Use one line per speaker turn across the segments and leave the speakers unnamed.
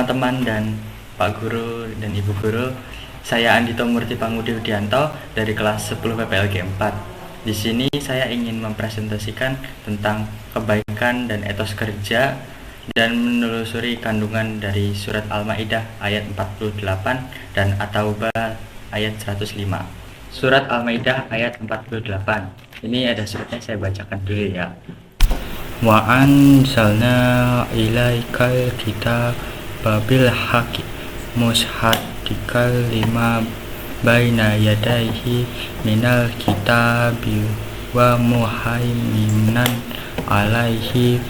teman-teman dan Pak Guru dan Ibu Guru. Saya Andito Murti Pangudi Widianto dari kelas 10 PPLG 4. Di sini saya ingin mempresentasikan tentang kebaikan dan etos kerja dan menelusuri kandungan dari surat Al-Maidah ayat 48 dan At-Taubah ayat 105. Surat Al-Maidah ayat 48. Ini ada suratnya, saya bacakan dulu ya. Wa anzalna ilaikal kitaba bil haqqi musaddiqal lima baina yadayhi minal kitabi wa muhaiminan alaihi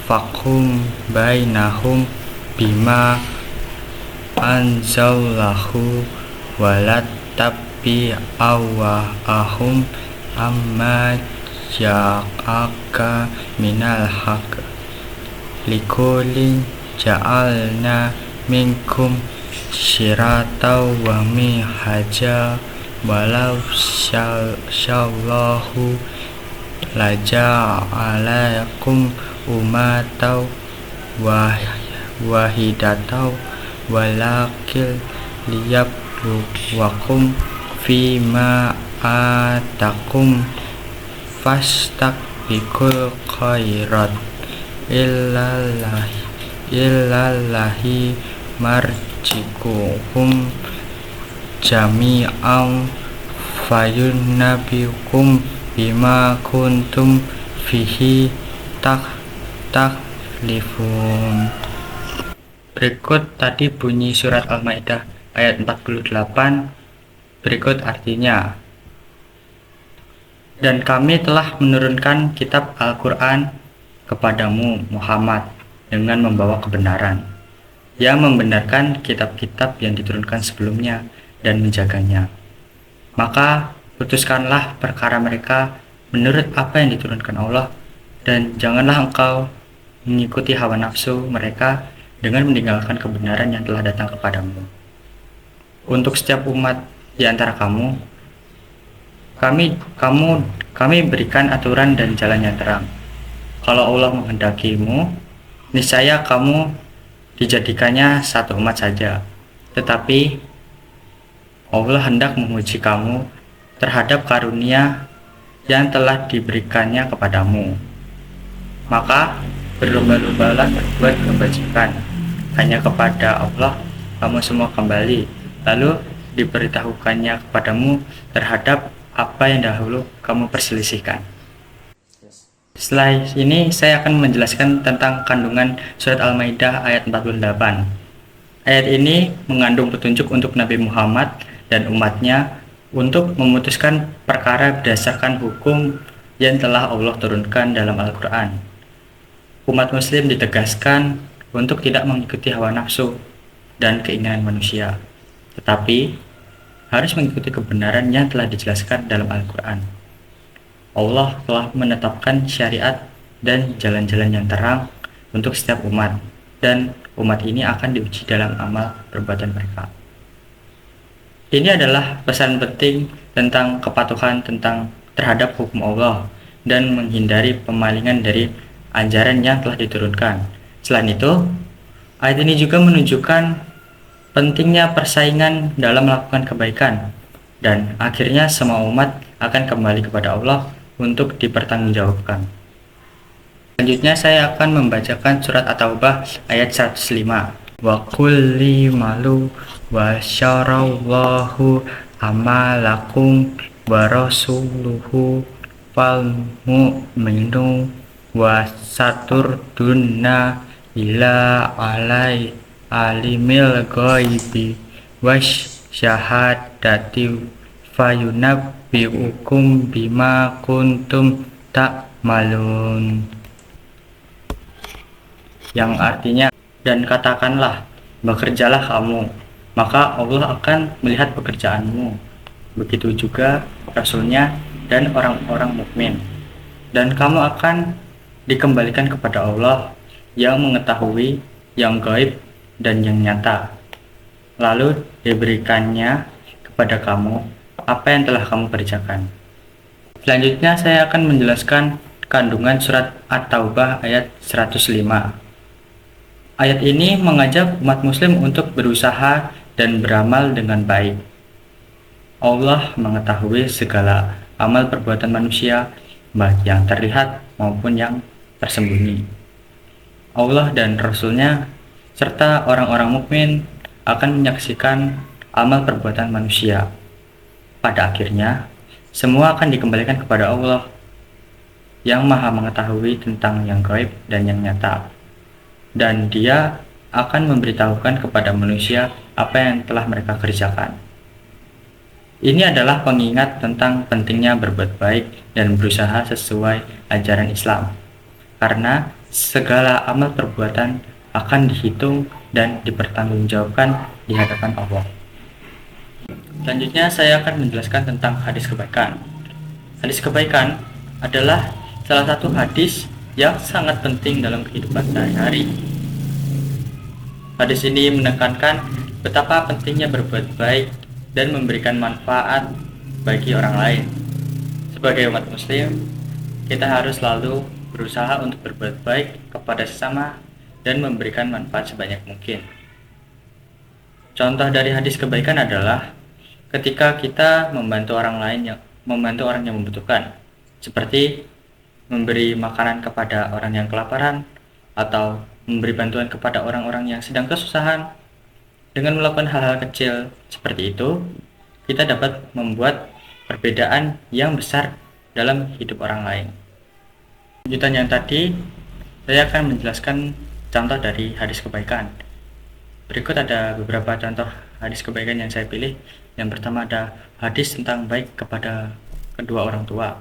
faqum bainahum bima anzalallahu walat tabi awahum amma ja'aka minal haq likulin ja'alna minkum syirata wa mihaja walau syallahu laja'alakum umatau wahidatau walakil liyabluwakum fima atakum fastabiqul khairat illallahi marjikuhum jami'an fayunnabikum bima kuntum fihi takhlifun. Berikut tadi bunyi surat Al-Maidah ayat 48. Berikut artinya. Dan kami telah menurunkan kitab Al-Quran kepadamu Muhammad dengan membawa kebenaran, yang membenarkan kitab-kitab yang diturunkan sebelumnya dan menjaganya. Maka putuskanlah perkara mereka menurut apa yang diturunkan Allah, dan janganlah engkau mengikuti hawa nafsu mereka dengan meninggalkan kebenaran yang telah datang kepadamu. Untuk setiap umat di antara kamu, kami berikan aturan dan jalan yang terang. Kalau Allah menghendakimu, niscaya kamu dijadikannya satu umat saja. Tetapi Allah hendak menguji kamu terhadap karunia yang telah diberikannya kepadamu. Maka berlomba-lombalah berbuat kebajikan. Hanya kepada Allah kamu semua kembali. Lalu diberitahukannya kepadamu terhadap apa yang dahulu kamu perselisihkan. Setelah ini saya akan menjelaskan tentang kandungan surat Al-Maidah ayat 48. Ayat ini mengandung petunjuk untuk Nabi Muhammad dan umatnya untuk memutuskan perkara berdasarkan hukum yang telah Allah turunkan dalam Al-Quran. Umat muslim ditegaskan untuk tidak mengikuti hawa nafsu dan keinginan manusia, tetapi harus mengikuti kebenaran yang telah dijelaskan dalam Al-Quran. Allah telah menetapkan syariat dan jalan-jalan yang terang untuk setiap umat, dan umat ini akan diuji dalam amal perbuatan mereka. Ini adalah pesan penting tentang kepatuhan terhadap hukum Allah dan menghindari pemalingan dari ajaran yang telah diturunkan. Selain itu, ayat ini juga menunjukkan pentingnya persaingan dalam melakukan kebaikan, dan akhirnya semua umat akan kembali kepada Allah untuk dipertanggungjawabkan. Selanjutnya saya akan membacakan surat At-Taubah ayat 105. Wa kulli malu wa syarallahu amalakum wa rasuluhu fal mu'minu wa saturdunna ila alai alimil ghaibi wasyahadati fayunabbiukum bima kuntum ta'malun, yang artinya, dan katakanlah, bekerjalah kamu, maka Allah akan melihat pekerjaanmu, begitu juga Rasulnya dan orang-orang mukmin, dan kamu akan dikembalikan kepada Allah yang mengetahui yang gaib dan yang nyata, lalu diberikannya kepada kamu apa yang telah kamu kerjakan. Selanjutnya saya akan menjelaskan kandungan surat At-Taubah ayat 105. Ayat ini mengajak umat muslim untuk berusaha dan beramal dengan baik. Allah mengetahui segala amal perbuatan manusia, baik yang terlihat maupun yang tersembunyi. Allah dan Rasul-Nya serta orang-orang mukmin akan menyaksikan amal perbuatan manusia. Pada akhirnya, semua akan dikembalikan kepada Allah yang Maha mengetahui tentang yang gaib dan yang nyata. Dan Dia akan memberitahukan kepada manusia apa yang telah mereka kerjakan. Ini adalah pengingat tentang pentingnya berbuat baik dan berusaha sesuai ajaran Islam. Karena segala amal perbuatan akan dihitung dan dipertanggungjawabkan di hadapan Allah. Selanjutnya saya akan menjelaskan tentang hadis kebaikan. Hadis kebaikan adalah salah satu hadis yang sangat penting dalam kehidupan sehari-hari. Hadis ini menekankan betapa pentingnya berbuat baik dan memberikan manfaat bagi orang lain. Sebagai umat muslim, kita harus selalu berusaha untuk berbuat baik kepada sesama dan memberikan manfaat sebanyak mungkin. Contoh dari hadis kebaikan adalah ketika kita membantu orang yang membutuhkan, seperti memberi makanan kepada orang yang kelaparan atau memberi bantuan kepada orang-orang yang sedang kesusahan. Dengan melakukan hal-hal kecil seperti itu, kita dapat membuat perbedaan yang besar dalam hidup orang lain. Lanjutan yang tadi, saya akan menjelaskan contoh dari hadis kebaikan. Berikut ada beberapa contoh hadis kebaikan yang saya pilih. Yang pertama ada hadis tentang baik kepada kedua orang tua,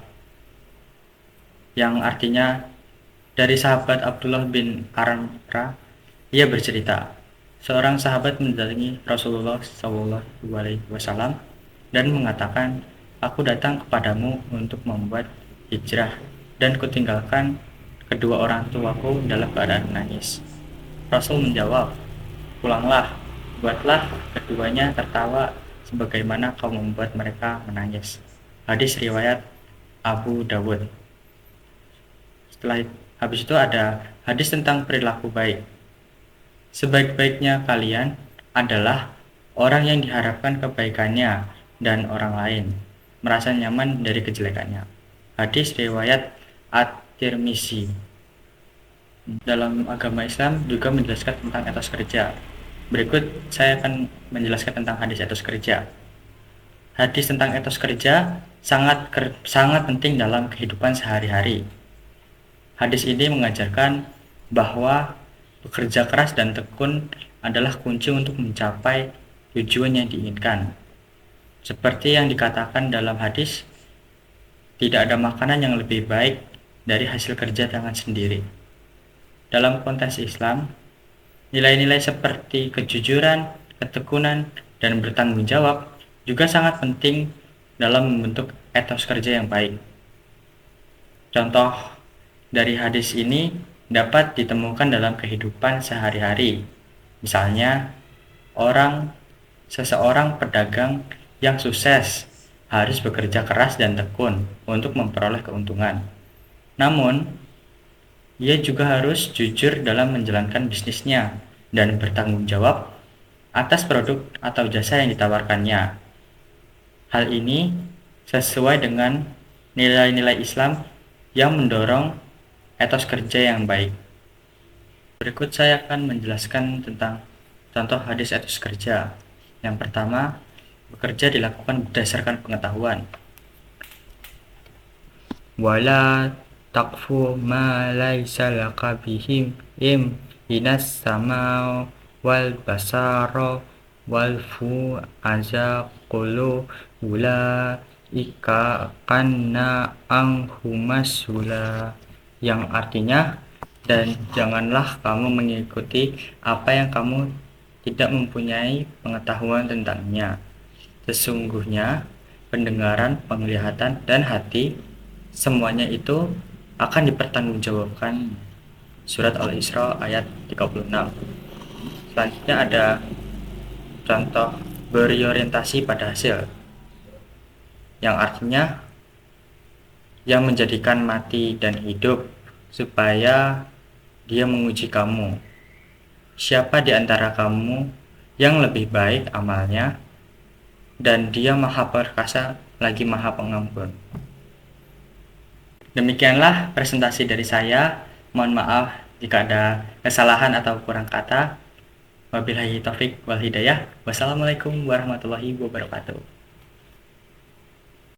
yang artinya dari sahabat Abdullah bin Aramrah. Ia bercerita, seorang sahabat mendatangi Rasulullah SAW dan mengatakan, "Aku datang kepadamu untuk membuat hijrah dan kutinggalkan kedua orang tuaku dalam keadaan menangis." Rasul menjawab, "Pulanglah, buatlah keduanya tertawa sebagaimana kau membuat mereka menangis." Hadis riwayat Abu Dawud. Setelah habis itu ada hadis tentang perilaku baik. Sebaik-baiknya kalian adalah orang yang diharapkan kebaikannya dan orang lain merasa nyaman dari kejelekannya. Hadis riwayat At-Tirmizi. Dalam agama Islam juga menjelaskan tentang etos kerja. Berikut saya akan menjelaskan tentang hadis etos kerja. Hadis tentang etos kerja sangat penting dalam kehidupan sehari-hari. Hadis ini mengajarkan bahwa bekerja keras dan tekun adalah kunci untuk mencapai tujuan yang diinginkan. Seperti yang dikatakan dalam hadis, tidak ada makanan yang lebih baik dari hasil kerja tangan sendiri. Dalam konteks Islam, nilai-nilai seperti kejujuran, ketekunan, dan bertanggung jawab juga sangat penting dalam membentuk etos kerja yang baik. Contoh dari hadis ini dapat ditemukan dalam kehidupan sehari-hari. Misalnya, seseorang pedagang yang sukses harus bekerja keras dan tekun untuk memperoleh keuntungan. Namun, ia juga harus jujur dalam menjalankan bisnisnya dan bertanggung jawab atas produk atau jasa yang ditawarkannya. Hal ini sesuai dengan nilai-nilai Islam yang mendorong etos kerja yang baik. Berikut saya akan menjelaskan tentang contoh hadis etos kerja. Yang pertama, bekerja dilakukan berdasarkan pengetahuan. Wala taqfu ma laisa laka bihim inas sama wal basara wal fu aza qulu ula ika kanna anghumasula, yang artinya, dan janganlah kamu mengikuti apa yang kamu tidak mempunyai pengetahuan tentangnya. Sesungguhnya pendengaran, penglihatan, dan hati semuanya itu akan dipertanggungjawabkan. Surat Al-Isra ayat 36. Selanjutnya ada contoh berorientasi pada hasil, yang artinya yang menjadikan mati dan hidup supaya dia menguji kamu. siapa di antara kamu yang lebih baik amalnya, dan Dia Maha Perkasa lagi Maha Pengampun. Demikianlah presentasi dari saya. Mohon maaf jika ada kesalahan atau kurang kata. Wabillahi taufik wal hidayah. Wassalamualaikum warahmatullahi wabarakatuh.